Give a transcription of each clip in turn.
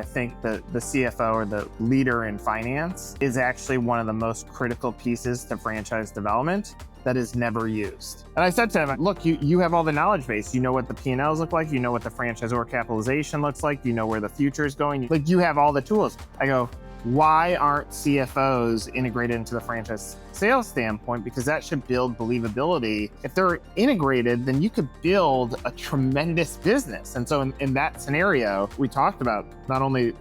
I think the CFO or the leader in finance is actually one of the most critical pieces to franchise development that is never used. And I said to him, look, you have all the knowledge base. You know what the P&Ls look like. You know what the franchisor capitalization looks like. You know where the future is going. Like, you have all the tools. I go, why aren't CFOs integrated into the franchise sales standpoint? Because that should build believability. If they're integrated, then you could build a tremendous business. And so in that scenario, we talked about not only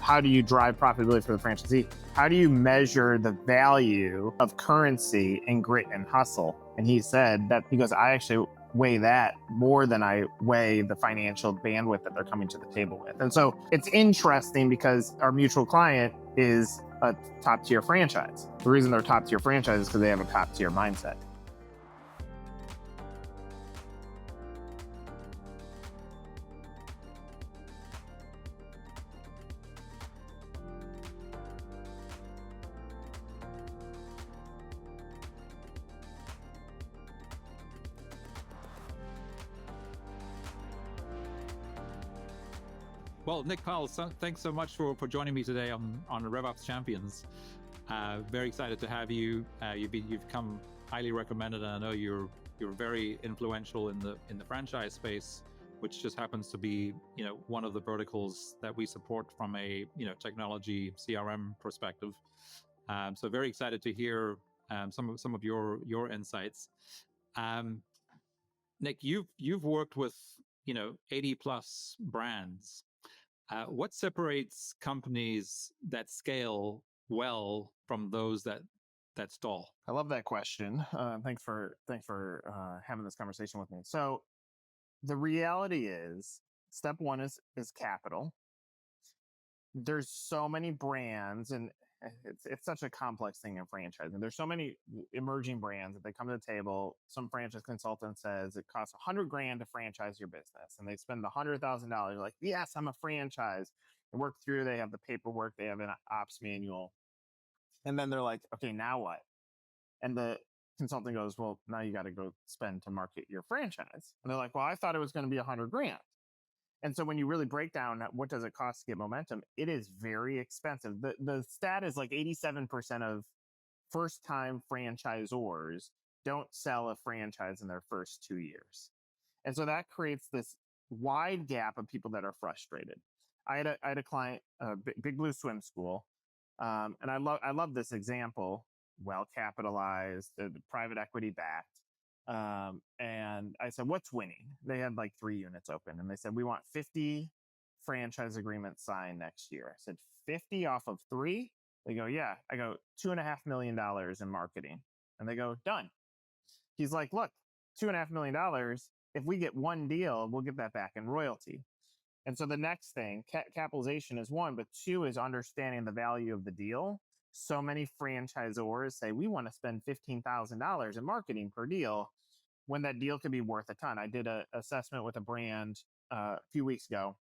how do you drive profitability for the franchisee, how do you measure the value of currency and grit and hustle? And he said that, he goes, I actually weigh that more than I weigh the financial bandwidth that they're coming to the table with. And so it's interesting because our mutual client is a top tier franchise. The reason they're top tier franchise is because they have a top tier mindset. Well, Nick Powills, thanks so much for joining me today on RevOps Champions. Very excited to have you. You've come highly recommended, and I know you're very influential in the franchise space, which just happens to be one of the verticals that we support from a technology CRM perspective. So very excited to hear some of your insights. Nick, you've worked with 80 plus brands. What separates companies that scale well from those that stall? I love that question. Thanks for having this conversation with me. So the reality is, step one is capital. There's so many brands, and it's such a complex thing in franchising. There's so many emerging brands that they come to the table. Some franchise consultant says it costs $100,000 to franchise your business, and they spend $100,000. Like, yes, I'm a franchise. They work through. They have the paperwork. They have an ops manual, and then they're like, okay, now what? And the consultant goes, well, now you got to go spend to market your franchise. And they're like, well, I thought it was going to be $100,000. And so when you really break down what does it cost to get momentum, it is very expensive. The stat is like 87% of first-time franchisors don't sell a franchise in their first 2 years. And so that creates this wide gap of people that are frustrated. I had a client, Big Blue Swim School, and I love this example. Well capitalized, private equity backed. And I said, what's winning? They had like 3 units open, and they said, we want 50 franchise agreements signed next year. I said, 50 off of 3? They go, yeah. I go, $2.5 million in marketing. And they go, done. He's like, look, $2.5 million. If we get one deal, we'll get that back in royalty. And so the next thing, capitalization is one, but two is understanding the value of the deal. So many franchisors say, we want to spend $15,000 in marketing per deal, when that deal could be worth a ton. I did an assessment with a brand a few weeks ago,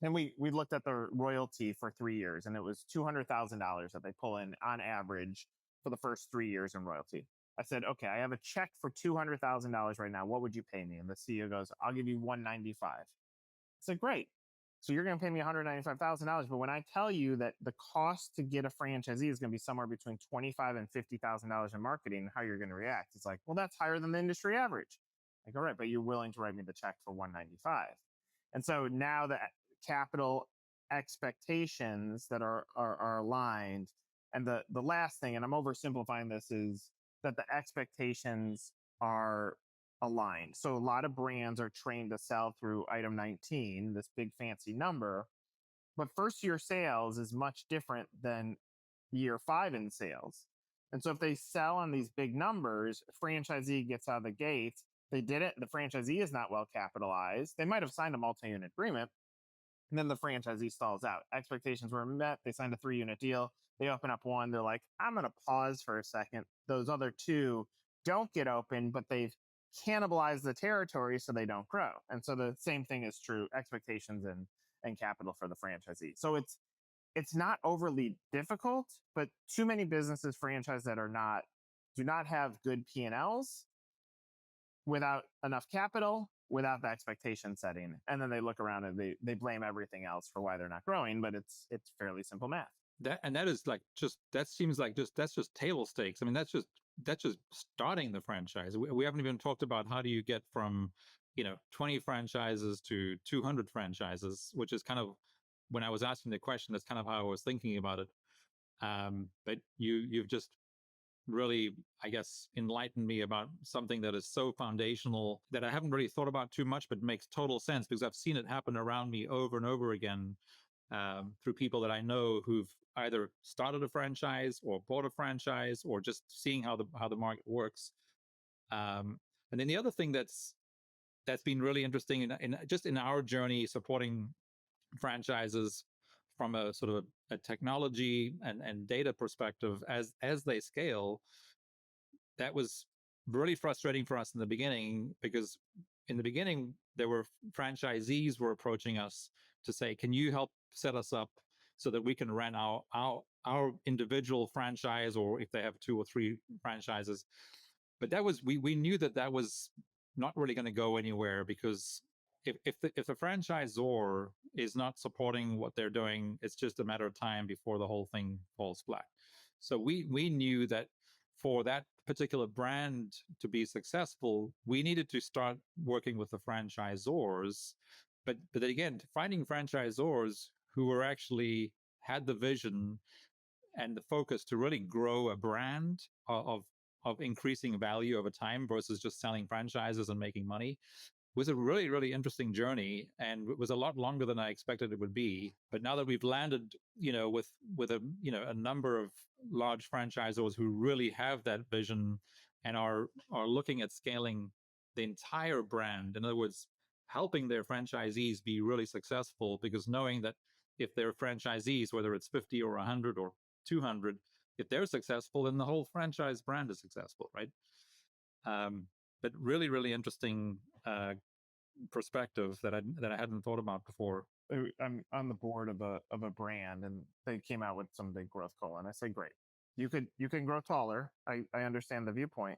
and we looked at their royalty for 3 years, and it was $200,000 that they pull in on average for the first 3 years in royalty. I said, okay, I have a check for $200,000 right now. What would you pay me? And the CEO goes, I'll give you $195,000. I said, great. So you're going to pay me $195,000, but when I tell you that the cost to get a franchisee is going to be somewhere between $25,000 and $50,000 in marketing, how you're going to react? It's like, well, that's higher than the industry average. Like, all right, but you're willing to write me the check for $195,000. And so now the capital expectations that are aligned, and the last thing, and I'm oversimplifying this, is that the expectations are aligned. So a lot of brands are trained to sell through item 19, this big fancy number, but first year sales is much different than year 5 in sales. And so if they sell on these big numbers, franchisee gets out of the gate, they did it, the franchisee is not well capitalized. They might have signed a multi-unit agreement, and then the franchisee stalls out. Expectations were met. They signed a 3-unit deal. They open up one. They're like, I'm going to pause for a second. Those other 2 don't get open, but they've cannibalize the territory so they don't grow. And so the same thing is true, expectations and capital for the franchisee. So it's not overly difficult, but too many businesses franchise that do not have good P&Ls without enough capital, without the expectation setting, and then they look around and they blame everything else for why they're not growing. But it's fairly simple math. That is like that seems like that's just table stakes. I mean, that's just starting the franchise. We haven't even talked about how do you get from 20 franchises to 200 franchises, which is kind of, when I was asking the question, that's kind of how I was thinking about it. But you've just really, I guess, enlightened me about something that is so foundational that I haven't really thought about too much, but makes total sense because I've seen it happen around me over and over again, through people that I know who've either started a franchise or bought a franchise or just seeing how the market works. And then the other thing that's been really interesting in our journey supporting franchises from a sort of a technology and data perspective as they scale, that was really frustrating for us in the beginning, because in the beginning there were franchisees were approaching us to say, can you help set us up so that we can run our individual franchise, or if they have 2 or 3 franchises. But that was, we knew that was not really going to go anywhere, because if the franchisor is not supporting what they're doing, it's just a matter of time before the whole thing falls flat. So we knew that for that particular brand to be successful, we needed to start working with the franchisors. But then again, finding franchisors who were actually had the vision and the focus to really grow a brand of increasing value over time versus just selling franchises and making money was a really, really interesting journey, and it was a lot longer than I expected it would be. But now that we've landed, with a number of large franchisors who really have that vision and are looking at scaling the entire brand, in other words, helping their franchisees be really successful, because knowing that if they're franchisees, whether it's 50 or 100 or 200, if they're successful, then the whole franchise brand is successful, right? But really, really interesting perspective that I hadn't thought about before. I'm on the board of a brand, and they came out with some big growth goal, and I say, great, you can grow taller. I understand the viewpoint.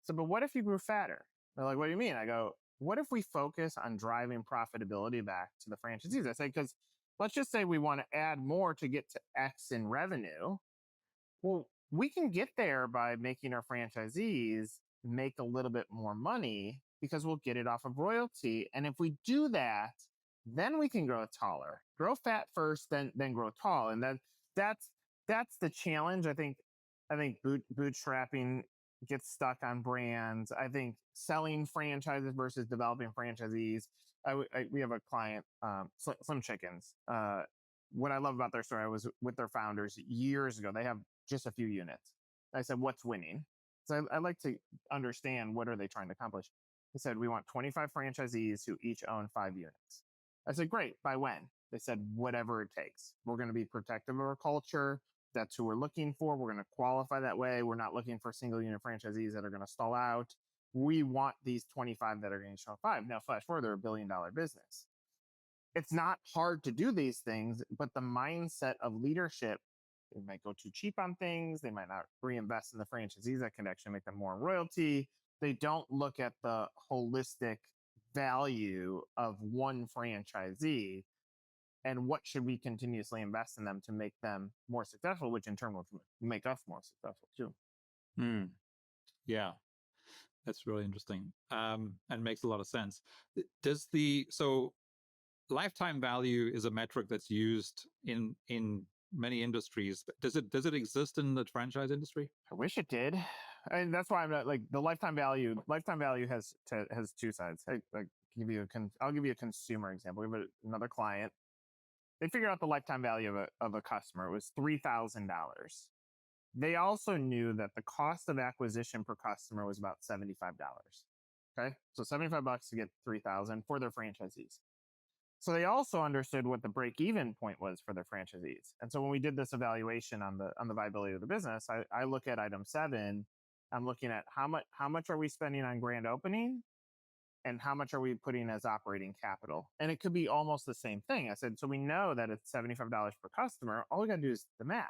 So, but what if you grew fatter? They're like, what do you mean? I go, what if we focus on driving profitability back to the franchisees? I say, because let's just say we want to add more to get to X in revenue. Well, we can get there by making our franchisees make a little bit more money, because we'll get it off of royalty. And if we do that, then we can grow taller. Grow fat first, then grow tall. And then that's the challenge. I think bootstrapping gets stuck on brands. I think selling franchises versus developing franchisees. We have a client, Slim Chickens. What I love about their story, I was with their founders years ago. They have just a few units. I said, what's winning? So I like to understand, what are they trying to accomplish? They said, we want 25 franchisees who each own 5 units. I said, great, by when? They said, whatever it takes. We're going to be protective of our culture. That's who we're looking for. We're going to qualify that way. We're not looking for single unit franchisees that are going to stall out. We want these 25 that are going to show 5. Now, flash forward, they're $1 billion business. It's not hard to do these things, but the mindset of leadership, they might go too cheap on things. They might not reinvest in the franchisees that can actually make them more in royalty. They don't look at the holistic value of one franchisee and what should we continuously invest in them to make them more successful, which in turn will make us more successful too. Yeah, that's really interesting, and makes a lot of sense. So lifetime value is a metric that's used in many industries. Does it exist in the franchise industry? I wish it did. And that's why I'm not like the lifetime value. Lifetime value has 2 sides. I'll give you a consumer example. We have another client. They figured out the lifetime value of a customer. It was $3,000. They also knew that the cost of acquisition per customer was about $75. Okay, so $75 to get 3,000 for their franchisees. So they also understood what the break-even point was for their franchisees. And so when we did this evaluation on the viability of the business, I look at item 7. I'm looking at how much are we spending on grand opening, and how much are we putting as operating capital? And it could be almost the same thing. I said, so we know that it's $75 per customer. All we got to do is the math.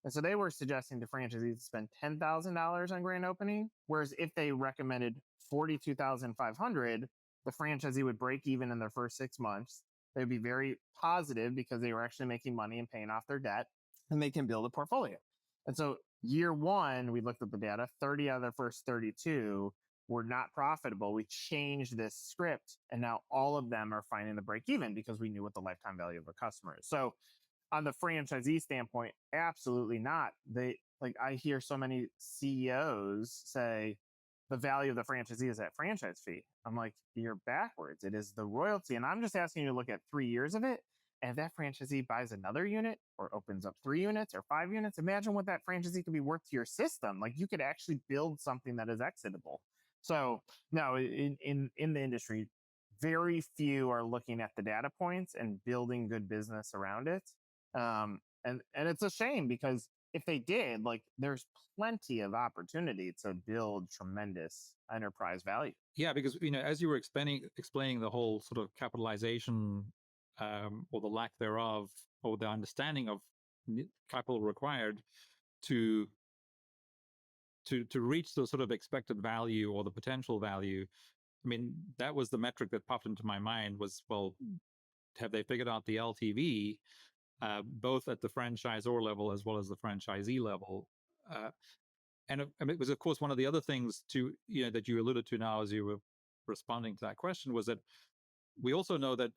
And so they were suggesting to franchisees to spend $10,000 on grand opening, whereas if they recommended $42,500, the franchisee would break even in their first 6 months. They would be very positive because they were actually making money and paying off their debt, and they can build a portfolio. And so year one, we looked at the data, 30 out of their first 32 were not profitable. We changed this script, and now all of them are finding the break even because we knew what the lifetime value of a customer is. So on the franchisee standpoint, absolutely not. I hear so many CEOs say the value of the franchisee is that franchise fee. I'm like, you're backwards. It is the royalty. And I'm just asking you to look at 3 years of it. And if that franchisee buys another unit or opens up 3 units or 5 units, imagine what that franchisee could be worth to your system. Like, you could actually build something that is exitable. So no, in the industry, very few are looking at the data points and building good business around it. And it's a shame because if they did, like, there's plenty of opportunity to build tremendous enterprise value. Yeah, because as you were explaining the whole sort of capitalization or the lack thereof, or the understanding of capital required to reach the sort of expected value or the potential value. I mean, that was the metric that popped into my mind was, well, have they figured out the LTV, both at the franchisor level as well as the franchisee level? And it was, of course, one of the other things that you alluded to now as you were responding to that question was that we also know that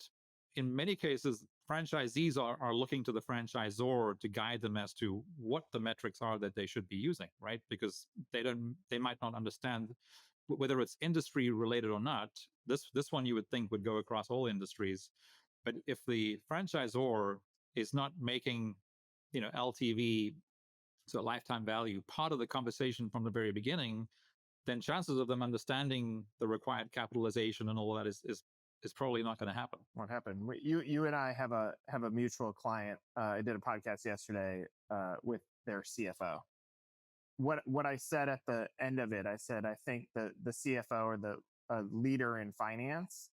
in many cases, franchisees are looking to the franchisor to guide them as to what the metrics are that they should be using, right? Because they might not understand whether it's industry related or not. This one you would think would go across all industries, but if the franchisor is not making, LTV, so lifetime value, part of the conversation from the very beginning, then chances of them understanding the required capitalization and all of that is probably not going to happen. What happened? You and I have a mutual client. I did a podcast yesterday with their CFO. What I said at the end of it, I said, I think the CFO or the leader in finance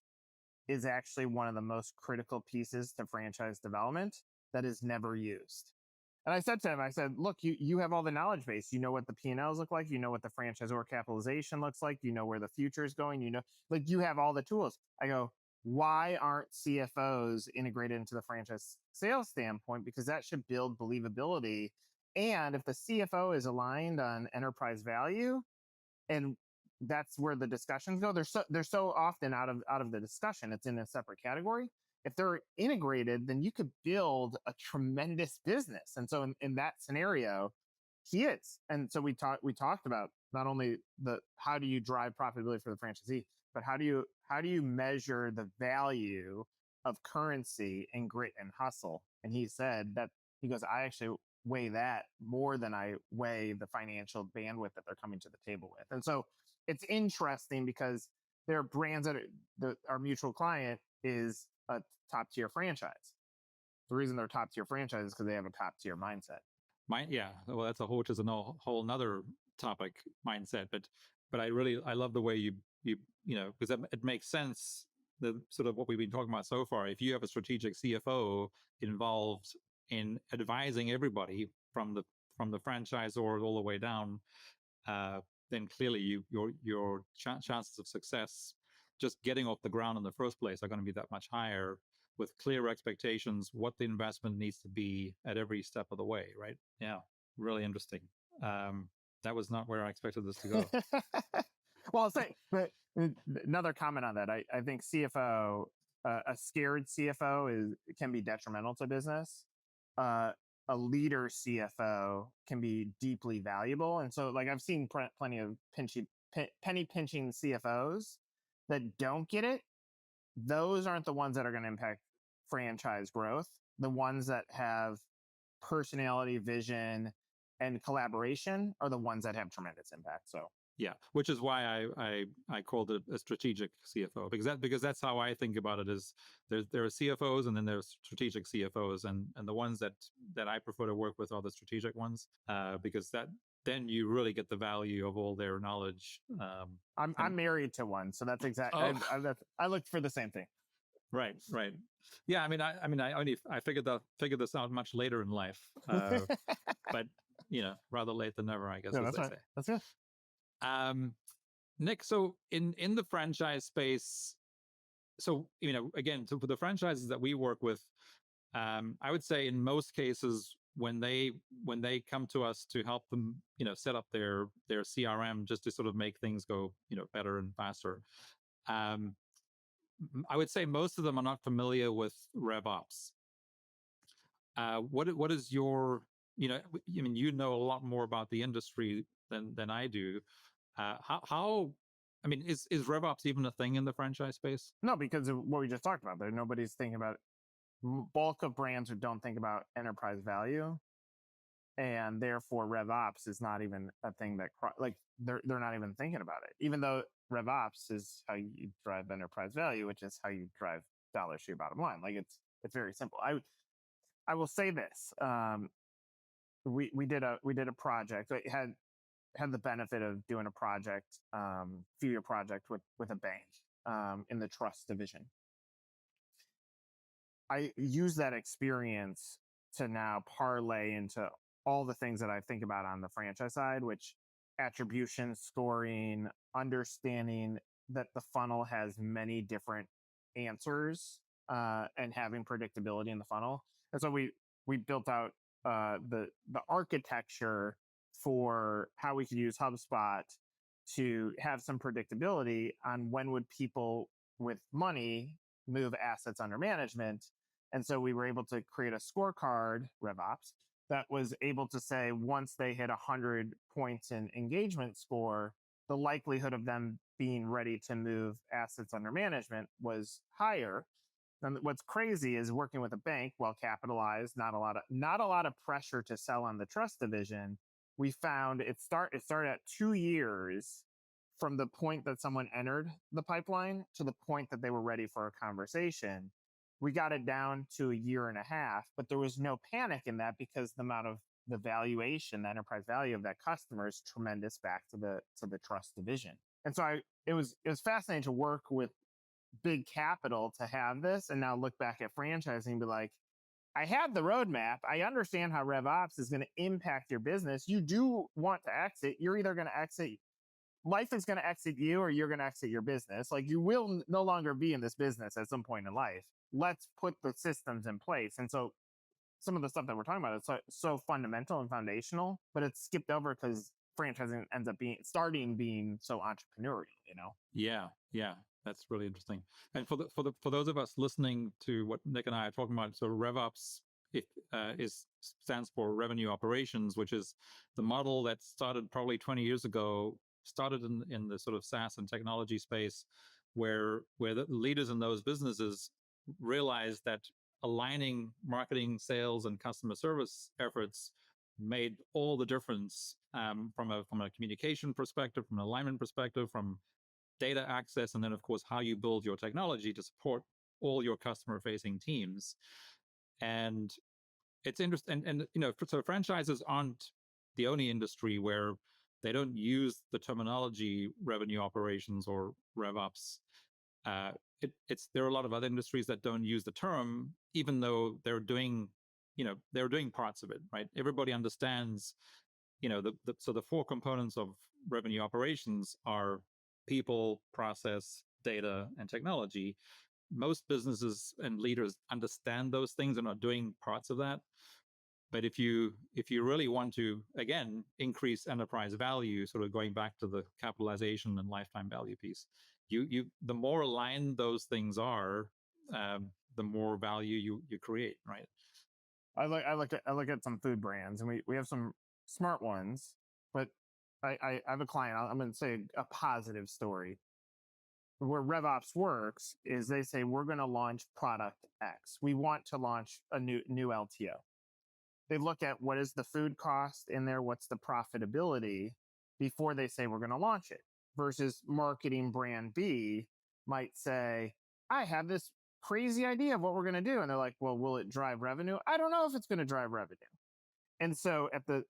is actually one of the most critical pieces to franchise development that is never used. And I said to him, I said, look, you have all the knowledge base. You know what the P&Ls look like. You know what the franchisor capitalization looks like. You know where the future is going. You have all the tools. I go, why aren't CFOs integrated into the franchise sales standpoint? Because that should build believability. And if the CFO is aligned on enterprise value, and that's where the discussions go, they're so often out of the discussion. It's in a separate category. If they're integrated, then you could build a tremendous business. And so in that scenario, he is. And so we talked about not only how do you drive profitability for the franchisee, but how do you measure the value of currency and grit and hustle? And he said that, he goes, I actually weigh that more than I weigh the financial bandwidth that they're coming to the table with. And so it's interesting because there are brands that our mutual client is a top tier franchise. The reason they're top tier franchise is because they have a top tier mindset. Yeah, well, that's which is a whole another topic, mindset. But I love the way you because it makes sense. The sort of what we've been talking about so far. If you have a strategic CFO involved in advising everybody from the franchisor all the way down, then clearly your chances of success just getting off the ground in the first place are going to be that much higher, with clear expectations, what the investment needs to be at every step of the way, right? Yeah, really interesting. That was not where I expected this to go. Well, I'll say, but another comment on that, I think CFO, a scared CFO can be detrimental to business. A leader CFO can be deeply valuable. And so, like, I've seen plenty of penny pinching CFOs that don't get it. Those aren't the ones that are going to impact franchise growth. The ones that have personality, vision, and collaboration are the ones that have tremendous impact. So yeah, which is why I called it a strategic CFO, because that's how I think about it. Is there are CFOs and then there's strategic CFOs, and the ones that I prefer to work with are the strategic ones, because then you really get the value of all their knowledge. I'm married to one, so that's exactly. Oh. I looked for the same thing. Right. Yeah, I figured this out much later in life, but rather late than never, I guess. Yeah, that's right. That's good. Nick, so in the franchise space, so again, so for the franchises that we work with, I would say in most cases when they come to us to help them set up their CRM just to sort of make things go better and faster, I would say most of them are not familiar with RevOps. What is your you know a lot more about the industry than I do. How is RevOps even a thing in the franchise space? No, because of what we just talked about. There, nobody's thinking about bulk of brands who don't think about enterprise value, and therefore RevOps is not even a thing that they're not even thinking about it. Even though RevOps is how you drive enterprise value, which is how you drive dollars to your bottom line. Like it's very simple. I will say this. We did a project. It had the benefit of doing a project, few year project with a bank in the trust division. I use that experience to now parlay into all the things that I think about on the franchise side, which attribution, scoring, understanding that the funnel has many different answers, and having predictability in the funnel. And so we built out the architecture for how we could use HubSpot to have some predictability on when would people with money move assets under management. And so we were able to create a scorecard, RevOps, that was able to say once they hit 100 points in engagement score, the likelihood of them being ready to move assets under management was higher. And what's crazy is working with a bank, well capitalized, not a lot of pressure to sell on the trust division. We found it started at 2 years from the point that someone entered the pipeline to the point that they were ready for a conversation. We got it down to 1.5 years, but there was no panic in that because the amount of the valuation, the enterprise value of that customer is tremendous back to the trust division. And so it was fascinating to work with big capital to have this, and now look back at franchising and be like, I have the roadmap. I understand how RevOps is going to impact your business. You do want to exit. You're either going to exit, life is going to exit you, or you're going to exit your business. Like you will no longer be in this business at some point in life. Let's put the systems in place. And so some of the stuff that we're talking about is so fundamental and foundational, but it's skipped over because franchising ends up being so entrepreneurial, Yeah. That's really interesting. And for those of us listening to what Nick and I are talking about, so RevOps stands for revenue operations, which is the model that started probably 20 years ago, started in the sort of SaaS and technology space, where the leaders in those businesses realized that aligning marketing, sales, and customer service efforts made all the difference, from a communication perspective, from an alignment perspective, from data access, and then of course how you build your technology to support all your customer facing teams. And it's interesting, and so franchises aren't the only industry where they don't use the terminology revenue operations or RevOps. There are a lot of other industries that don't use the term, even though they're doing parts of it, right? Everybody understands, so the 4 components of revenue operations are people, process, data, and technology. Most businesses and leaders understand those things and are doing parts of that. But if you really want to, again, increase enterprise value, sort of going back to the capitalization and lifetime value piece, the more aligned those things are, the more value you create, right? I look at some food brands, and we have some smart ones, but I have a client. I'm going to say a positive story. Where RevOps works is they say we're going to launch product X. We want to launch a new LTO. They look at what is the food cost in there, what's the profitability before they say we're going to launch it. Versus marketing brand B might say, I have this crazy idea of what we're going to do. And they're like, well, will it drive revenue? I don't know if it's going to drive revenue. And so at the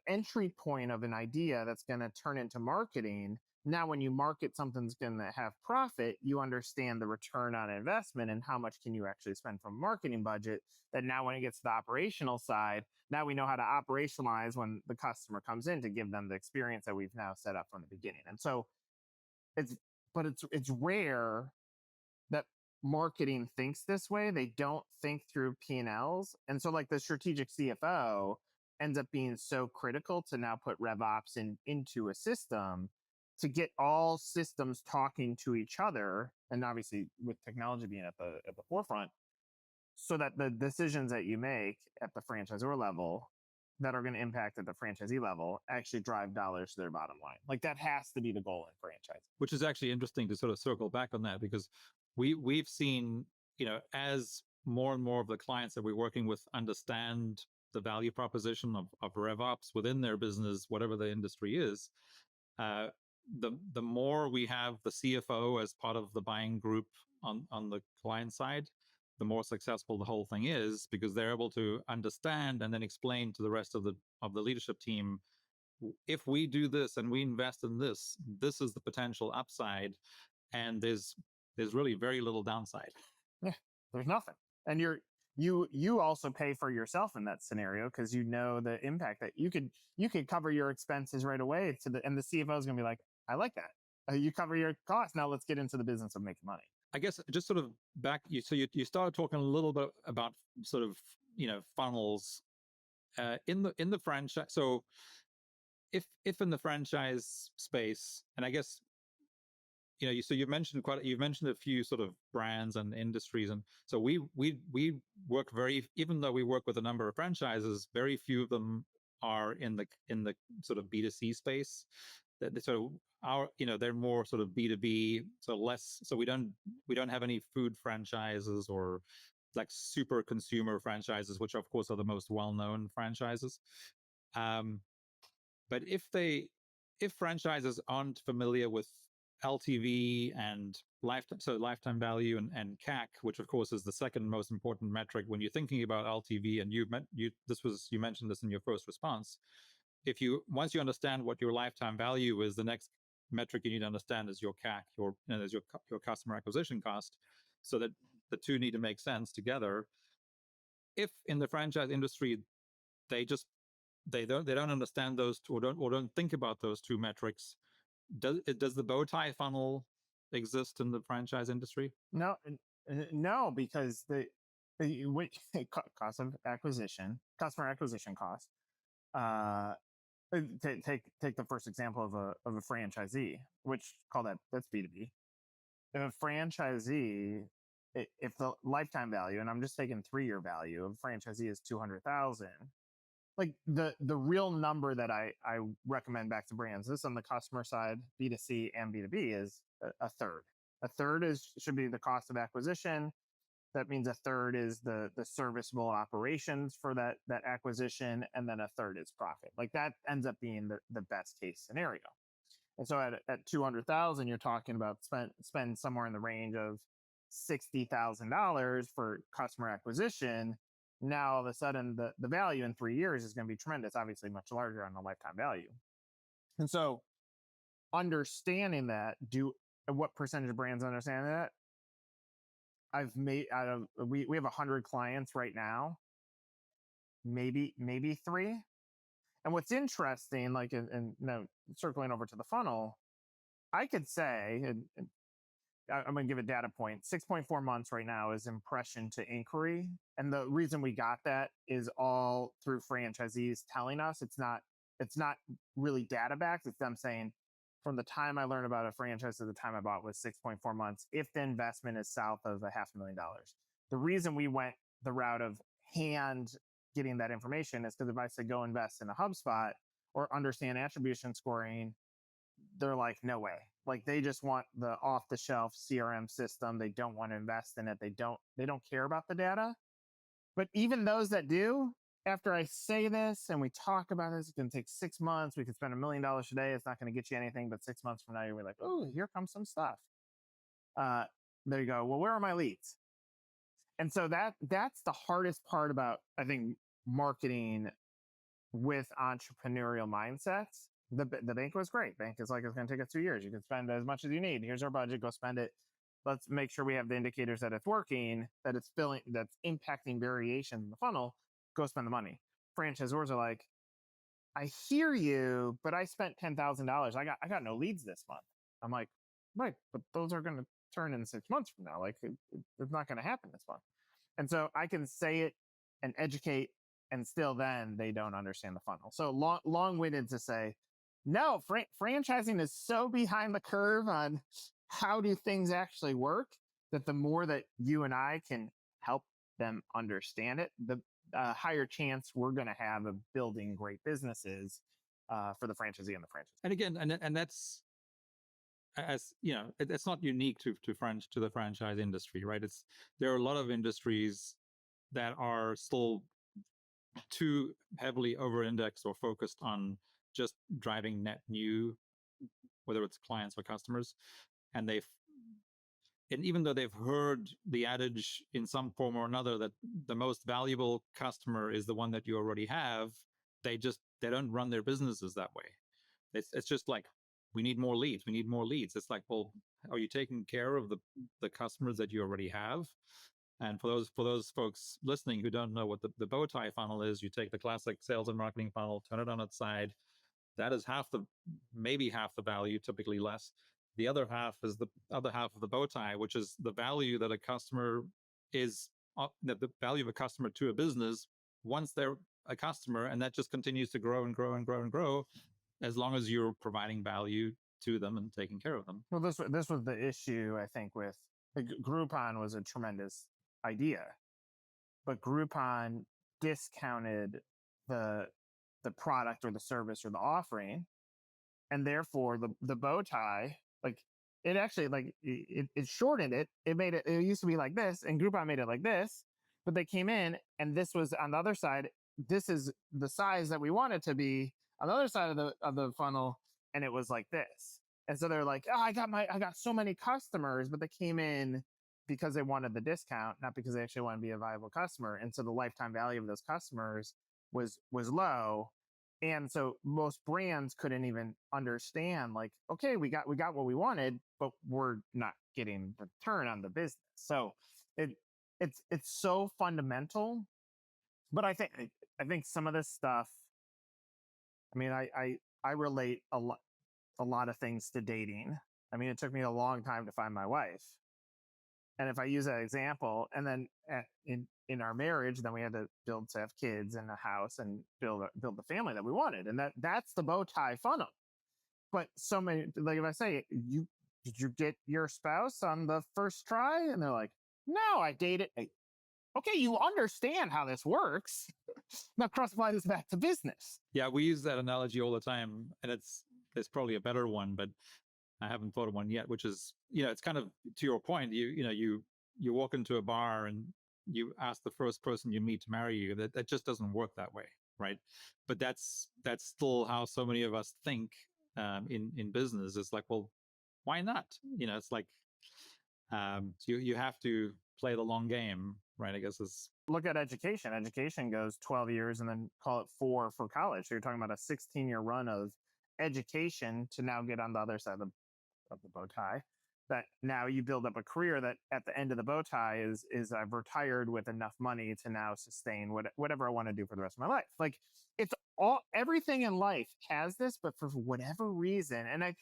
entry point of an idea that's going to turn into marketing, now when you market something that's going to have profit, you understand the return on investment and how much can you actually spend from marketing budget. That now when it gets to the operational side, now we know how to operationalize when the customer comes in to give them the experience that we've now set up from the beginning. And so it's rare that marketing thinks this way. They don't think through P&Ls. And so like the strategic CFO ends up being so critical to now put RevOps into a system to get all systems talking to each other. And obviously with technology being at the forefront, so that the decisions that you make at the franchisor level that are going to impact at the franchisee level actually drive dollars to their bottom line. Like that has to be the goal in franchising. Which is actually interesting to sort of circle back on that, because we've seen, as more and more of the clients that we're working with understand the value proposition of RevOps within their business, whatever the industry is, the more we have the CFO as part of the buying group on the client side, the more successful the whole thing is, because they're able to understand and then explain to the rest of the leadership team, if we do this and we invest in this, this is the potential upside, and there's really very little downside. Yeah, there's nothing. And you also pay for yourself in that scenario, because you know the impact that you could cover your expenses right away and the CFO is going to be like, I like that. You cover your costs. Now let's get into the business of making money. I guess just sort of back, so you started talking a little bit about sort of, funnels in the franchise. So if in the franchise space, and I guess, so you've mentioned a few sort of brands and industries, and so we work even though we work with a number of franchises, very few of them are in the sort of B2C space. That sort of they're more sort of B2B, so less. So we don't have any food franchises or like super consumer franchises, which of course are the most well-known franchises. But if franchises aren't familiar with LTV and lifetime value and CAC, which of course is the second most important metric when you're thinking about LTV, and you mentioned this in your first response. Once you understand what your lifetime value is, the next metric you need to understand is your CAC, your customer acquisition cost, so that the two need to make sense together. If in the franchise industry they don't understand those two, or don't think about those two metrics, does the bow tie funnel exist in the franchise industry? No, because the cost of acquisition, customer acquisition cost. Take the first example of a franchisee, which that's B2B. If a franchisee, if the lifetime value, and I'm just taking 3-year value of a franchisee, is 200,000, like the real number that I recommend back to brands, this on the customer side, B2C and B2B, is a third. A third should be the cost of acquisition. That means a third is the serviceable operations for that acquisition, and then a third is profit. Like that ends up being the best case scenario. And so at 200,000, you're talking about spend somewhere in the range of $60,000 for customer acquisition. Now all of a sudden the value in 3 years is going to be tremendous, obviously much larger on the lifetime value. And so understanding that, what percentage of brands understand that? I've made we have 100 clients right now, maybe 3. And what's interesting, like, and circling over to the funnel, I could say, and I'm going to give a data point, 6.4 months right now is impression to inquiry. And the reason we got that is all through franchisees telling us. It's not really data backed. It's them saying, from the time I learned about a franchise to the time I bought was 6.4 months, if the investment is south of $500,000. The reason we went the route of hand getting that information is because if I said go invest in a HubSpot or understand attribution scoring, they're like, no way. Like they just want the off-the-shelf CRM system. They don't want to invest in it. They don't care about the data. But even those that do, after I say this and we talk about this, it's going to take 6 months. We could spend $1 million today. It's not going to get you anything, but 6 months from now, you're like, oh, here comes some stuff. There you go. Well, where are my leads? And so that's the hardest part about, I think, marketing with entrepreneurial mindsets. The bank was great. Bank is like, it's going to take us 2 years. You can spend as much as you need. Here's our budget. Go spend it. Let's make sure we have the indicators that it's working, that it's filling, that's impacting variation in the funnel. Go spend the money. Franchisors are like, I hear you, but I spent $10,000. I got no leads this month. I'm like, right, but those are going to turn in 6 months from now. Like it's not going to happen this month. And so I can say it and educate, and still then they don't understand the funnel. So long-winded to say, no, franchising is so behind the curve on how do things actually work that the more that you and I can help them understand it, the higher chance we're going to have of building great businesses for the franchisee and the franchise. And again, and that's, as you know, it's not unique to the franchise industry, right? There are a lot of industries that are still too heavily over-indexed or focused on just driving net new, whether it's clients or customers, and even though they've heard the adage in some form or another that the most valuable customer is the one that you already have, they don't run their businesses that way. It's just like, we need more leads. We need more leads. It's like, well, are you taking care of the customers that you already have? And for those folks listening who don't know what the bow tie funnel is, you take the classic sales and marketing funnel, turn it on its side. That is maybe half the value, typically less. The other half is the other half of the bow tie, which is the value that a customer is, the value of a customer to a business once they're a customer, and that just continues to grow and grow and grow and grow, as long as you're providing value to them and taking care of them. Well, this was the issue, I think, with Groupon was a tremendous idea, but Groupon discounted the product or the service or the offering, and therefore the bow tie, like it actually, like it shortened it. It used to be like this, and Groupon made it like this, but they came in and this was on the other side. This is the size that we want it to be on the other side of the funnel, and it was like this. And so they're like, oh, I got so many customers, but they came in because they wanted the discount, not because they actually want to be a viable customer. And so the lifetime value of those customers was low. And so most brands couldn't even understand, like, okay, we got what we wanted, but we're not getting return on the business. So it's so fundamental. But I think some of this stuff, I mean, I relate a lot of things to dating. I mean, it took me a long time to find my wife. And if I use that example, and then in our marriage, then we had to build to have kids and a house and build the family that we wanted. And that's the bow tie funnel. But so many, like if I say, did you get your spouse on the first try? And they're like, no, I dated. Okay, you understand how this works. Now cross-apply this back to business. Yeah, we use that analogy all the time, and there's probably a better one, but I haven't thought of one yet, which is, it's kind of to your point, you walk into a bar and you ask the first person you meet to marry you. That just doesn't work that way, right? But that's still how so many of us think in business. It's like, well, why not? It's like, you have to play the long game, right? I guess is look at education. Education goes 12 years and then call it 4 for college. So you're talking about a 16-year run of education to now get on the other side of the bow tie. That now you build up a career that at the end of the bow tie is I've retired with enough money to now sustain whatever I want to do for the rest of my life. Like it's everything in life has this, but for whatever reason, and I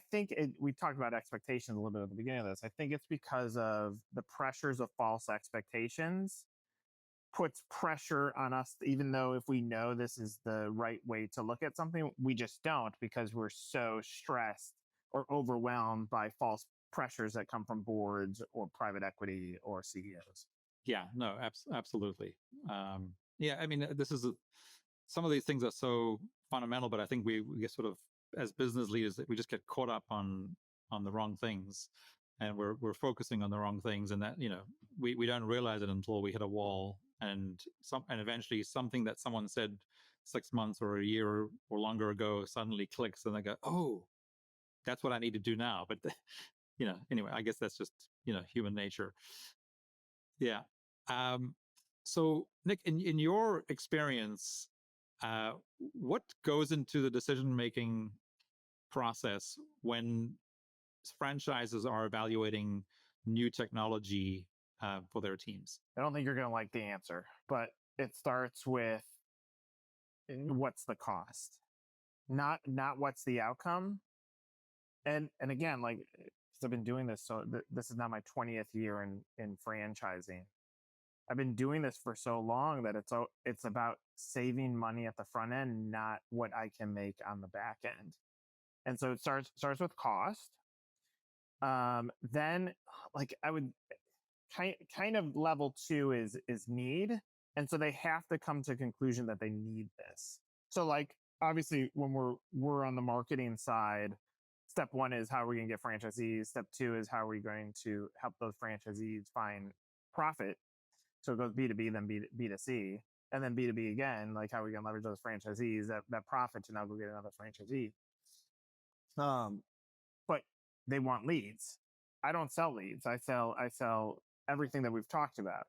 think we talked about expectations a little bit at the beginning of this. I think it's because of the pressures of false expectations puts pressure on us, even though if we know this is the right way to look at something, we just don't, because we're so stressed or overwhelmed by false pressures that come from boards or private equity or CEOs. Yeah, no, absolutely. Yeah, I mean, some of these things are so fundamental, but I think we get sort of, as business leaders, we just get caught up on the wrong things, and we're focusing on the wrong things, and that we don't realize it until we hit a wall, and eventually something that someone said 6 months or a year or longer ago suddenly clicks, and they go, oh, that's what I need to do now. But anyway, I guess that's just human nature. Yeah. So Nick, in your experience, what goes into the decision-making process when franchises are evaluating new technology for their teams? I don't think you're going to like the answer, but it starts with what's the cost, not what's the outcome. And again, like because I've been doing this. So this is now my 20th year in franchising. I've been doing this for so long that it's about saving money at the front end, not what I can make on the back end. And so it starts with cost. Then like I would kind of level 2 is need. And so they have to come to a conclusion that they need this. So like obviously when we're on the marketing side, step 1 is how are we going to get franchisees? Step 2 is how are we going to help those franchisees find profit? So it goes B2B, then B2C, and then B2B again, like how are we going to leverage those franchisees, that profit to now go get another franchisee. But they want leads. I don't sell leads. I sell everything that we've talked about.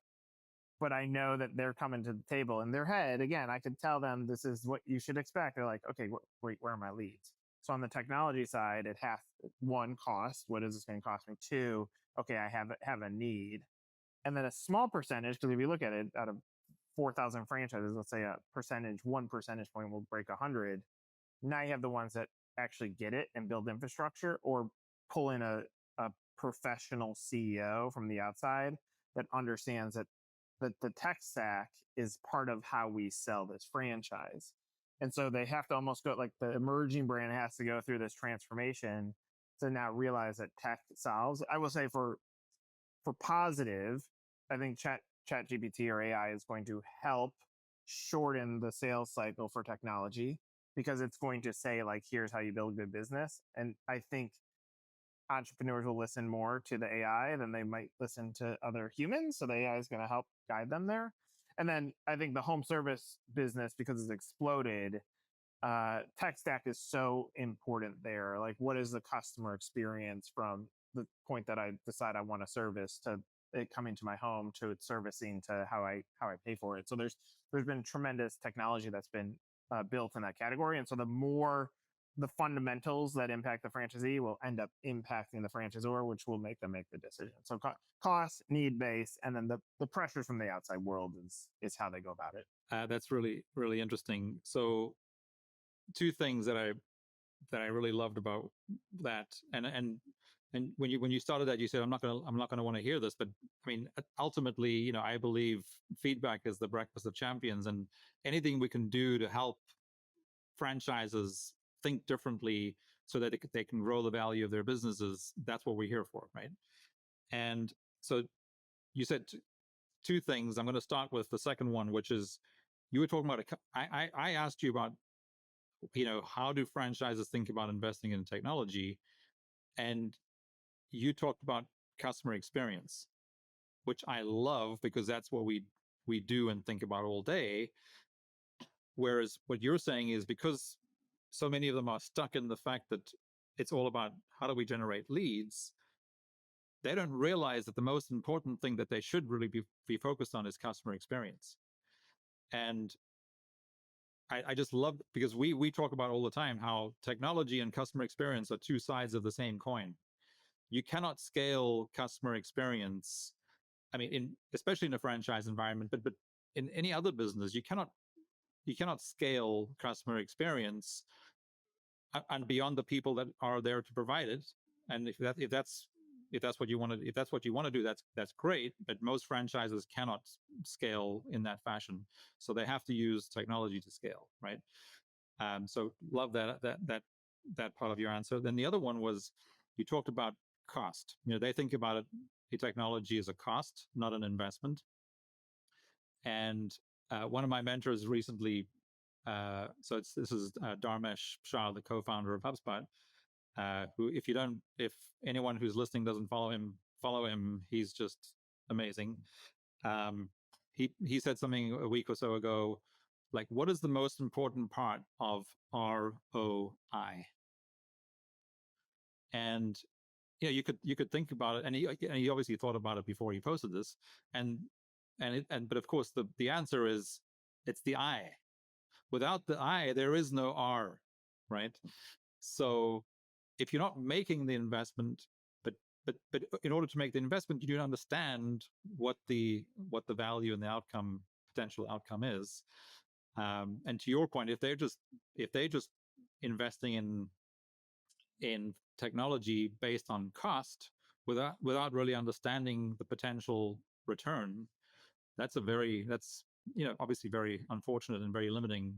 But I know that they're coming to the table in their head. Again, I could tell them this is what you should expect. They're like, okay, wait, where are my leads? So on the technology side, it has 1, cost. What is this going to cost me? 2, okay, I have a need. And then a small percentage, because if you look at it, out of 4,000 franchises, let's say 1 percentage point will break 100. Now you have the ones that actually get it and build infrastructure, or pull in a professional CEO from the outside that understands that the tech stack is part of how we sell this franchise. And so they have to almost go, like the emerging brand has to go through this transformation to now realize that tech solves. I will say for positive, I think chat GPT or AI is going to help shorten the sales cycle for technology, because it's going to say like, here's how you build good business. And I think entrepreneurs will listen more to the AI than they might listen to other humans. So the AI is going to help guide them there. And then I think the home service business, because it's exploded, tech stack is so important there. Like, what is the customer experience from the point that I decide I want a service to it coming to my home, to its servicing, to how I pay for it. So there's been tremendous technology that's been built in that category. And so the more the fundamentals that impact the franchisee will end up impacting the franchisor, which will make them make the decision. So cost, need base, and then the pressures from the outside world is how they go about it. That's really, really interesting. So 2 things that I really loved about that, and when you started that, you said I'm not gonna want to hear this, but I mean, ultimately, I believe feedback is the breakfast of champions, and anything we can do to help franchises think differently so that they can grow the value of their businesses, that's what we're here for, right? And so you said 2 things. I'm going to start with the second one, which is you were talking about I asked you about how do franchises think about investing in technology, and you talked about customer experience, which I love because that's what we do and think about all day. Whereas what you're saying is, because so many of them are stuck in the fact that it's all about how do we generate leads, they don't realize that the most important thing that they should really be focused on is customer experience. And I just love, because we talk about all the time how technology and customer experience are 2 sides of the same coin. You cannot scale customer experience. I mean, especially in a franchise environment, but in any other business, you cannot scale customer experience and beyond the people that are there to provide it. And if that's what you want to do, that's great. But most franchises cannot scale in that fashion, so they have to use technology to scale, right? So love that part of your answer. Then the other one was, you talked about cost. They think about it, the technology is a cost, not an investment. And one of my mentors recently, this is Dharmesh Shah, the co-founder of HubSpot, who, if anyone who's listening doesn't follow him, he's just amazing. He said something a week or so ago, like, what is the most important part of ROI? And you could think about it, and he obviously thought about it before he posted this, but of course the answer is, it's the I. Without the I, there is no R, right? So if you're not making the investment, but in order to make the investment, you do understand what the value and the potential outcome is. And to your point, if they're just investing in technology based on cost without really understanding the potential return, that's obviously very unfortunate and very limiting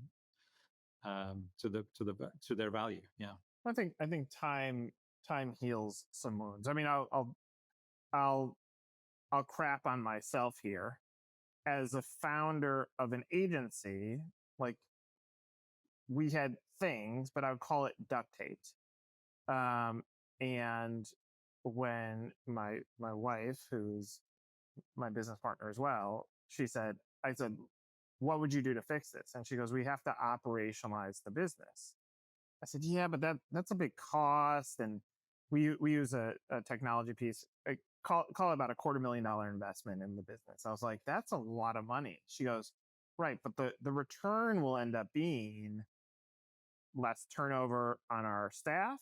to their value. Yeah. I think time heals some wounds. I mean, I'll crap on myself here. As a founder of an agency, like, we had things, but I would call it duct taped. And when my wife, who's my business partner as well, I said, what would you do to fix this? And she goes, we have to operationalize the business. I said, yeah, but that's a big cost. And we use a technology piece, call it about $250,000 investment in the business. I was like, that's a lot of money. She goes, right, but the return will end up being less turnover on our staff,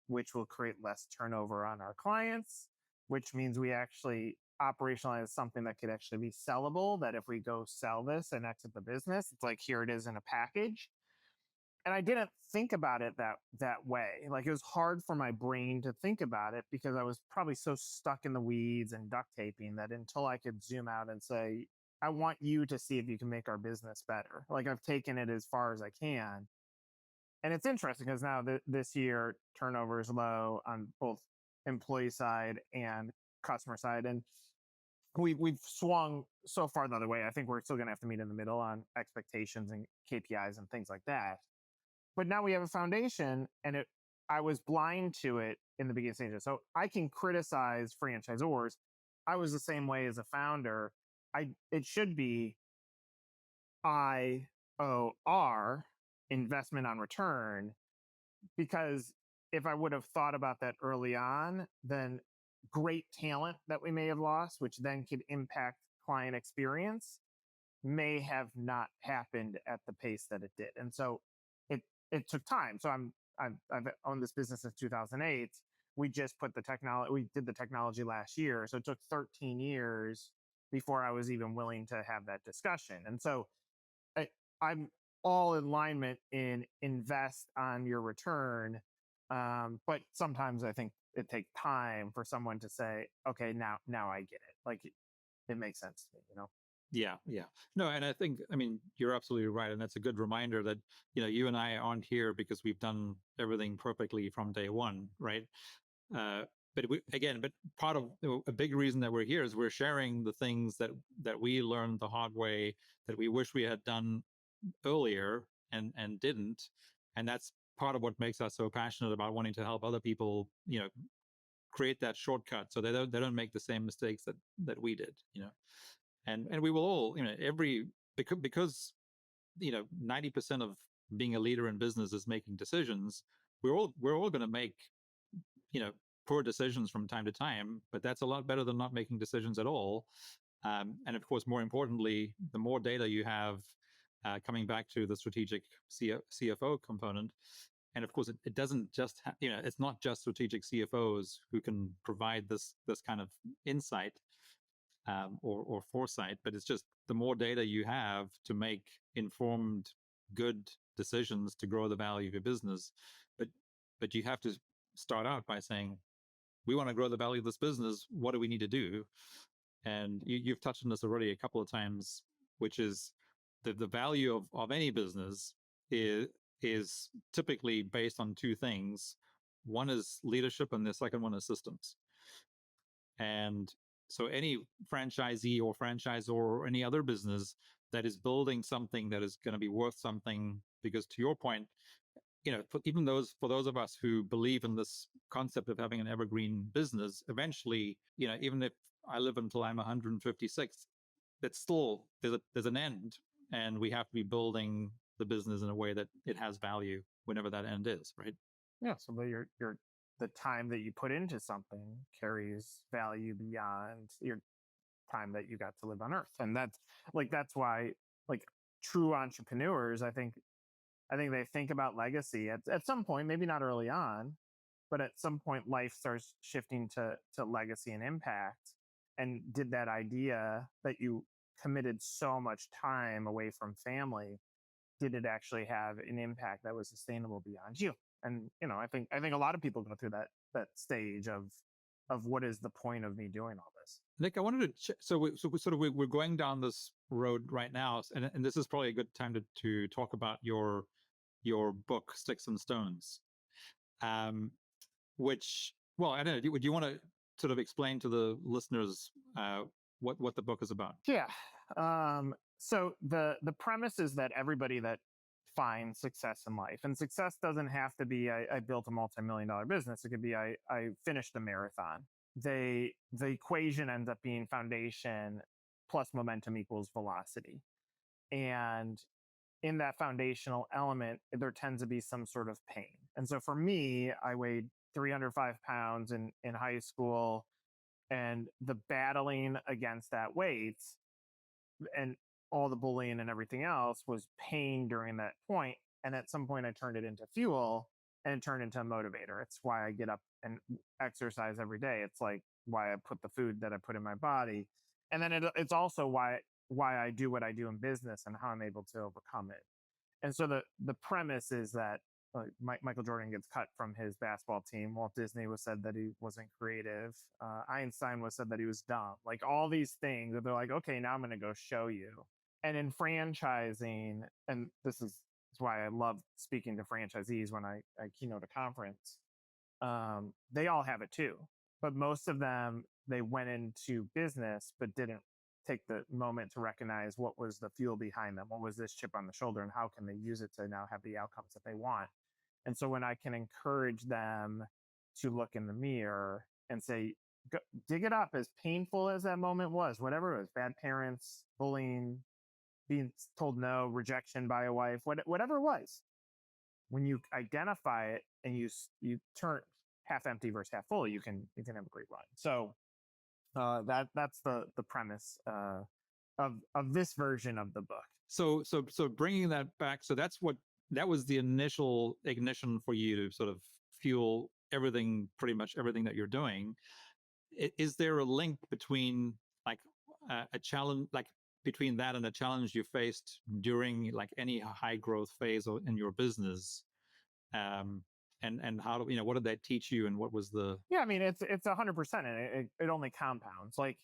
which will create less turnover on our clients, which means we actually operationalize something that could actually be sellable, that if we go sell this and exit the business, it's like, here it is in a package. And I didn't think about it that way. Like, it was hard for my brain to think about it because I was probably so stuck in the weeds and duct taping that until I could zoom out and say, I want you to see if you can make our business better. Like, I've taken it as far as I can. And it's interesting because now this year turnover is low on both employee side and customer side. And we've swung so far the other way. I think we're still going to have to meet in the middle on expectations and KPIs and things like that. But now we have a foundation, and I was blind to it in the beginning stages. So I can criticize franchisors. I was the same way as a founder. It should be IOR, investment on return, because if I would have thought about that early on, then great talent that we may have lost, which then could impact client experience, may have not happened at the pace that it did. And so it took time. So I've owned this business since 2008. We just put we did the technology last year. So it took 13 years before I was even willing to have that discussion. And so I'm all in alignment in invest on your return. But sometimes I think it takes time for someone to say, okay, now I get it. Like, it makes sense to me, Yeah. No, and I mean, you're absolutely right. And that's a good reminder that, you and I aren't here because we've done everything perfectly from day one, right? But part of a big reason that we're here is we're sharing the things that we learned the hard way, that we wish we had done earlier and didn't. And that's part of what makes us so passionate about wanting to help other people, create that shortcut so they don't make the same mistakes that we did, And we will all, because 90% of being a leader in business is making decisions. We're all going to make, poor decisions from time to time, but that's a lot better than not making decisions at all. And of course, more importantly, the more data you have, coming back to the strategic CFO component. And of course, it doesn't just, it's not just strategic CFOs who can provide this kind of insight. Or foresight, but it's just the more data you have to make informed, good decisions to grow the value of your business. But you have to start out by saying, we want to grow the value of this business. What do we need to do? And you've touched on this already a couple of times, which is the value of any business is typically based on two things. One is leadership, and the second one is systems. And so any franchisee or franchisor or any other business that is building something that is going to be worth something, because to your point, for those of us who believe in this concept of having an evergreen business, eventually, even if I live until I'm 156, it's still, there's an end, and we have to be building the business in a way that it has value whenever that end is, right? Yeah. So the time that you put into something carries value beyond your time that you got to live on Earth. And that's why, like, true entrepreneurs, I think they think about legacy at some point, maybe not early on, but at some point life starts shifting to legacy and impact. And did that idea that you committed so much time away from family, did it actually have an impact that was sustainable beyond you? And I think a lot of people go through that stage of what is the point of me doing all this. Nick, I wanted to we're going down this road right now, and this is probably a good time to talk about your book Sticks and Stones, which, well, I don't know, do you want to sort of explain to the listeners what the book is about? Yeah. So the premise is that everybody that finds success in life, and success doesn't have to be I built a multi-million-dollar business. It could be I finished a marathon. The equation ends up being foundation plus momentum equals velocity. And in that foundational element, there tends to be some sort of pain. And so for me, I weighed 305 pounds in high school, and the battling against that weight and all the bullying and everything else was pain during that point. And at some point, I turned it into fuel, and it turned into a motivator. It's why I get up and exercise every day. It's like why I put the food that I put in my body. And then it's also why I do what I do in business and how I'm able to overcome it. And so the premise is that Michael Jordan gets cut from his basketball team. Walt Disney was said that he wasn't creative. Einstein was said that he was dumb. Like all these things that they're like, okay, now I'm going to go show you. And in franchising, and this is why I love speaking to franchisees when I keynote a conference, they all have it too. But most of them, they went into business, but didn't take the moment to recognize what was the fuel behind them. What was this chip on the shoulder, and how can they use it to now have the outcomes that they want? And so when I can encourage them to look in the mirror and say, dig it up, as painful as that moment was, whatever it was, bad parents, bullying, being told no, rejection by a wife, whatever it was, when you identify it and you turn half empty versus half full, you can have a great run. So that's the premise of this version of the book. So bringing that back, so that was the initial ignition for you to sort of fuel everything, pretty much everything that you're doing. Is there a link between like a challenge, like between that and a challenge you faced during like any high growth phase in your business? And how do what did that teach you, and what was the? Yeah, I mean, it's 100%, and it only compounds. Like,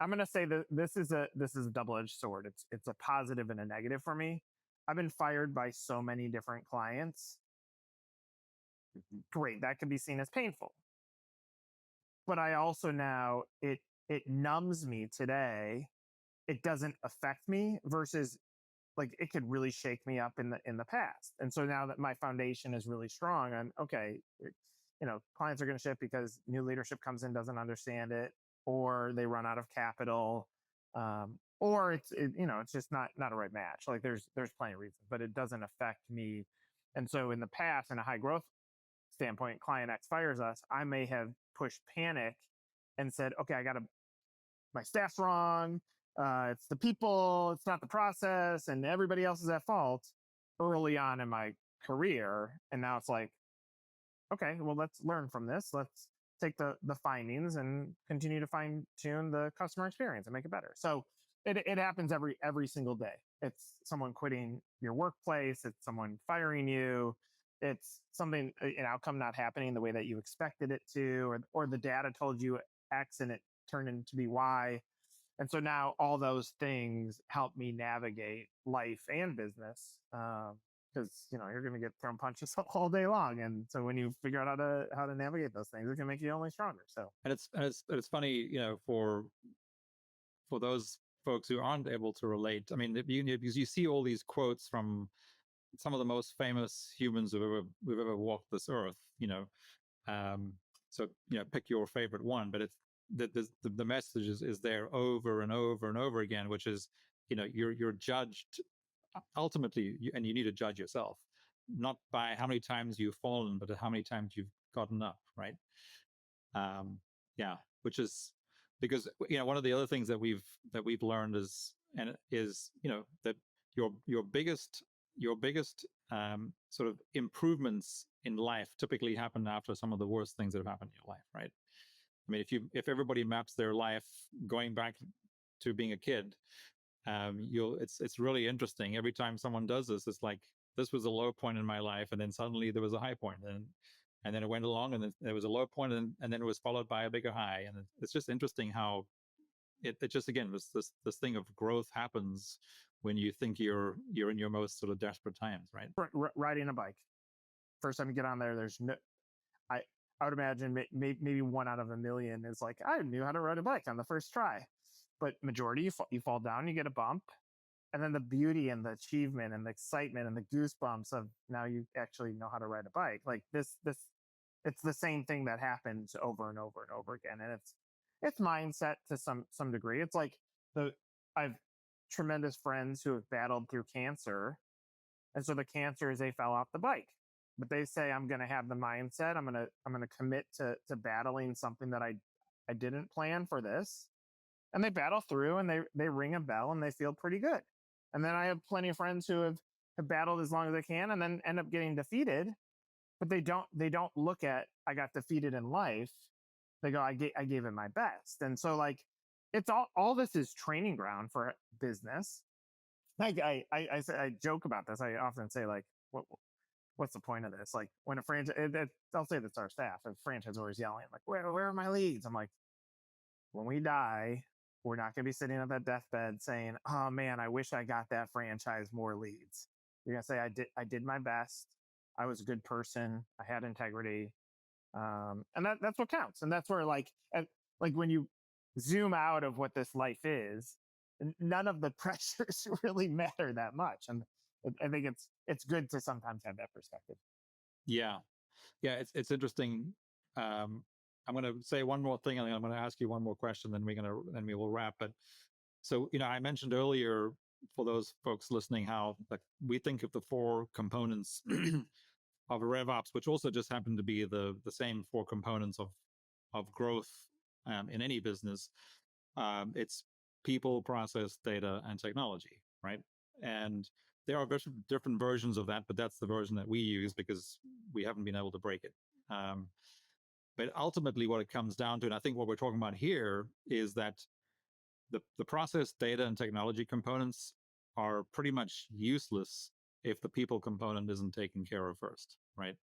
I'm going to say that this is a double-edged sword. It's a positive and a negative for me. I've been fired by so many different clients. Great, that could be seen as painful. But I also now it numbs me today. It doesn't affect me versus like it could really shake me up in the past. And so now that my foundation is really strong, I'm okay. Clients are going to shift because new leadership comes in, doesn't understand it, or they run out of capital, or it's just not a right match. Like there's plenty of reasons, but it doesn't affect me. And so in the past, in a high growth standpoint, client X fires us, I may have pushed panic and said, okay, my staff's wrong. It's the people, it's not the process, and everybody else is at fault early on in my career. And now it's like, okay, well, let's learn from this. Let's take the findings and continue to fine tune the customer experience and make it better. So it happens every single day. It's someone quitting your workplace. It's someone firing you. It's something, an outcome not happening the way that you expected it to, or the data told you X and it turned into be Y. And so now all those things help me navigate life and business, because you're going to get thrown punches all day long. And so when you figure out how to navigate those things, it can make you only stronger. So and it's funny, for those folks who aren't able to relate. I mean, because you see all these quotes from some of the most famous humans who've ever walked this earth. So pick your favorite one, but it's the message is there over and over and over again, which is you're judged ultimately, and you need to judge yourself not by how many times you've fallen, but how many times you've gotten up, right? Which is because one of the other things that we've learned is that your biggest sort of improvements in life typically happen after some of the worst things that have happened in your life, right? I mean, if everybody maps their life going back to being a kid, it's really interesting. Every time someone does this, it's like this was a low point in my life, and then suddenly there was a high point, and then it went along, and then there was a low point, and then it was followed by a bigger high. And it's just interesting how it just, again, this thing of growth happens when you think you're in your most sort of desperate times, right? Riding a bike. First time you get on there, there's no, I would imagine maybe 1 out of a million is like, I knew how to ride a bike on the first try. But majority, you fall down, you get a bump. And then the beauty and the achievement and the excitement and the goosebumps of now you actually know how to ride a bike. Like this, it's the same thing that happens over and over and over again. And it's mindset to some degree. It's like I've tremendous friends who have battled through cancer. And so the cancer is they fell off the bike. But they say, I'm going to have the mindset. I'm going to commit to battling something that I didn't plan for this. And they battle through and they ring a bell and they feel pretty good. And then I have plenty of friends who have battled as long as they can and then end up getting defeated. But they don't look at, I got defeated in life. They go, I gave it my best. And so like, it's all this is training ground for business. Like I joke about this. I often say like, what's the point of this? Like when a franchise, I'll say that's our staff. A franchisor is yelling like, where are my leads? I'm like, when we die, we're not going to be sitting at that deathbed saying, oh man, I wish I got that franchise more leads. You're going to say, I did my best. I was a good person. I had integrity. And that's what counts. And that's where like when you zoom out of what this life is, none of the pressures really matter that much. And I think it's good to sometimes have that perspective. Yeah. It's interesting. I'm going to say one more thing, and then I'm going to ask you one more question. Then we will wrap. But so I mentioned earlier for those folks listening how like we think of the 4 components of RevOps, which also just happen to be the same 4 components of growth in any business. It's people, process, data, and technology, right? And there are different versions of that, but that's the version that we use because we haven't been able to break it. But ultimately, what it comes down to, and I think what we're talking about here, is that the process, data, and technology components are pretty much useless if the people component isn't taken care of first, right?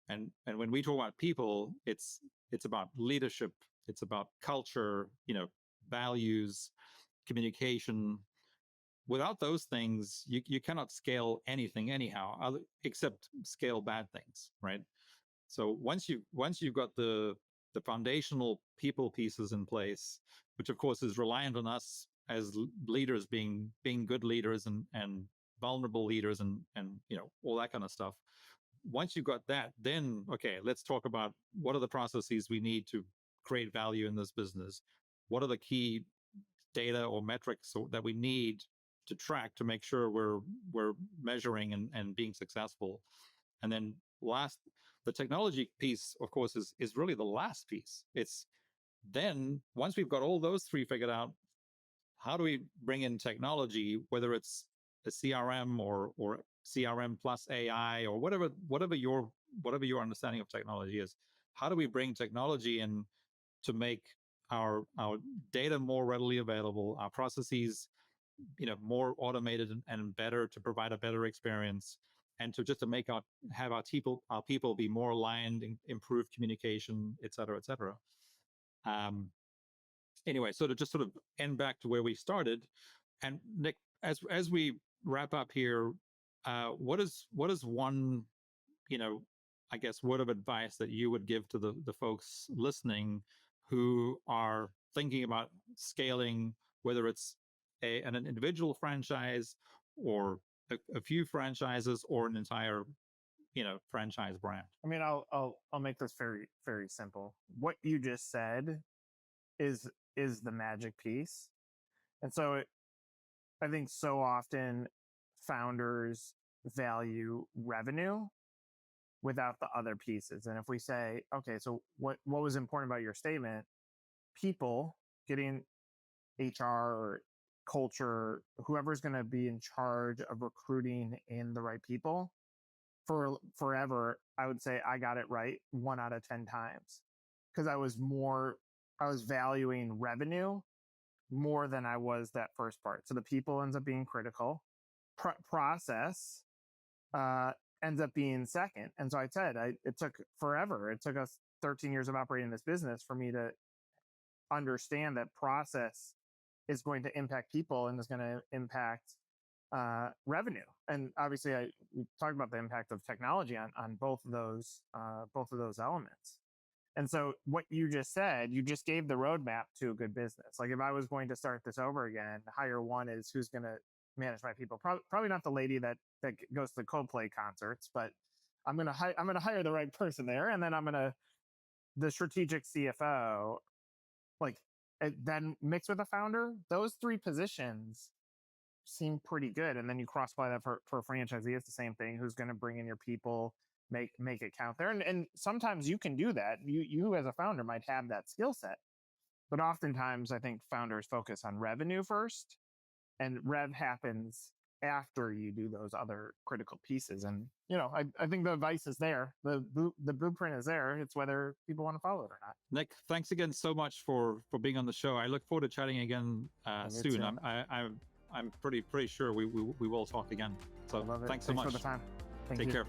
And when we talk about people, it's about leadership, it's about culture, values, communication. Without those things, you cannot scale anything anyhow, except scale bad things, right? So once you've got the foundational people pieces in place, which of course is reliant on us as leaders being good leaders and vulnerable leaders and all that kind of stuff. Once you've got that, then okay, let's talk about what are the processes we need to create value in this business. What are the key data or metrics that we need to track to make sure we're measuring and being successful. And then the technology piece, of course, is really the last piece. It's then once we've got all those 3 figured out, how do we bring in technology, whether it's a CRM or CRM plus AI or whatever your understanding of technology is. How do we bring technology in to make our data more readily available, our processes more automated and better, to provide a better experience, and to make have our people be more aligned, improve communication, et cetera, et cetera. Anyway, so to just sort of end back to where we started, and Nick, as we wrap up here, what is one, I guess, word of advice that you would give to the folks listening who are thinking about scaling, whether it's an individual franchise or a few franchises or an entire franchise brand? I mean, I'll make this very, very simple. What you just said is the magic piece. And so I think so often founders value revenue without the other pieces. And if we say, okay, so what was important about your statement? People, getting HR or culture, whoever's going to be in charge of recruiting in the right people for forever, I would say I got it right 1 out of 10 times, because I was valuing revenue more than I was that first part. So the people ends up being critical. Process ends up being second. And so I said, it took forever. It took us 13 years of operating this business for me to understand that process is going to impact people and is going to impact revenue. And obviously, we talked about the impact of technology on both of those elements. And so what you just said, you just gave the roadmap to a good business. Like if I was going to start this over again, hire one is who's going to manage my people. Probably not the lady that goes to the Coldplay concerts, but I'm going to hire the right person there. And then the strategic CFO, like then mixed with a founder, those three positions seem pretty good. And then you cross-apply that for a franchisee. It's the same thing. Who's going to bring in your people, make it count there. And sometimes you can do that. You as a founder might have that skill set. But oftentimes I think founders focus on revenue first, and rev happens after you do those other critical pieces. And I think the advice is there. The blueprint is there. It's whether people want to follow it or not. Nick, thanks again so much for being on the show. I look forward to chatting again soon. I'm pretty sure we will talk again. So thanks so much. For the time. Take care.